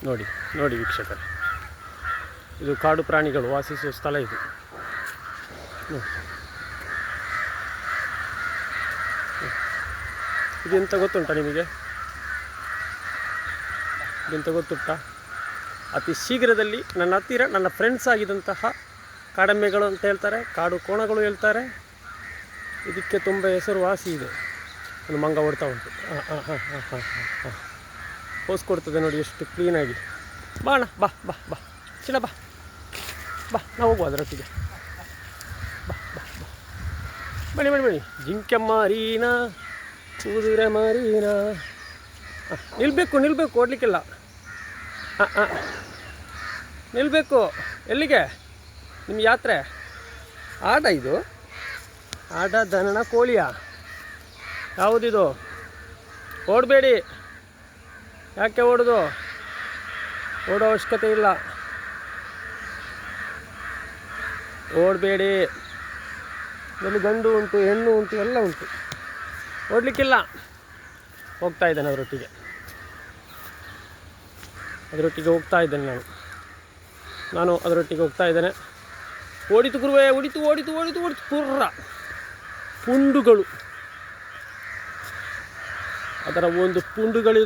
ನೋಡಿ ನೋಡಿ ವೀಕ್ಷಕರೇ, ಇದು ಕಾಡು ಪ್ರಾಣಿಗಳು ವಾಸಿಸುವ ಸ್ಥಳ ಇದು. ಇದೆಂತ ಗೊತ್ತುಂಟ ನಿಮಗೆ? ಇದೆಂತ ಗೊತ್ತುಂಟ? ಅತಿ ಶೀಘ್ರದಲ್ಲಿ ನನ್ನ ಹತ್ತಿರ ನನ್ನ ಫ್ರೆಂಡ್ಸ್ ಆಗಿದ್ದಂತಹ ಕಾಡೆಮ್ಮೆಗಳು ಅಂತ ಹೇಳ್ತಾರೆ, ಕಾಡು ಕೋಣಗಳು ಹೇಳ್ತಾರೆ. ಇದಕ್ಕೆ ತುಂಬ ಹೆಸರುವಾಸಿ ಇದೆ. ಒಂದು ಮಂಗ ಓಡ್ತಾ ಉಂಟು. ಪೋಸ್ ಕೊಡ್ತದೆ ನೋಡಿ ಎಷ್ಟು ಕ್ಲೀನಾಗಿ. ಬಾ ಅಣ್ಣ, ಬಾ ಬಾ ಬಾ ಚಿನ್ನ, ಬಾ ಬಾ ನಾವು ಹೋಗುವ ಅದರೊಟ್ಟಿಗೆ. ಬಾ ಬಾ ಬಾ ಬನ್ನಿ ಬನ್ನಿ ಬನ್ನಿ. ಜಿಂಕೆ ಮಾರೀನಾ, ಕುದುರೆ ಮಾರೀನಾ. ನಿಲ್ಲಬೇಕು ಓಡಲಿಕ್ಕಿಲ್ಲ. ನಿಲ್ಲಬೇಕು. ಎಲ್ಲಿಗೆ ನಿಮ್ಮ ಯಾತ್ರೆ? ಆಟ ಇದು? ಆಟ ದನನ ಕೋಳಿಯ? ಯಾವುದಿದು? ಓಡಬೇಡಿ. ಯಾಕೆ ಓಡೋದು? ಓಡೋ ಅವಶ್ಯಕತೆ ಇಲ್ಲ. ಓಡಬೇಡಿ. ಇಲ್ಲಿ ಗಂಡು ಉಂಟು, ಹೆಣ್ಣು ಉಂಟು, ಎಲ್ಲ ಉಂಟು. ಓಡಲಿಕ್ಕಿಲ್ಲ. ಹೋಗ್ತಾ ಇದ್ದೇನೆ ಅದರೊಟ್ಟಿಗೆ ಹೋಗ್ತಾ ಇದ್ದೇನೆ ನಾನು ಅದರೊಟ್ಟಿಗೆ ಹೋಗ್ತಾ ಇದ್ದೇನೆ. ಓಡಿತು ಗುರುವೇ, ಓಡಿತು ಪುರ್ರ ಪುಂಡುಗಳು. ಅದರ ಒಂದು ಪುಂಡುಗಳಿದು.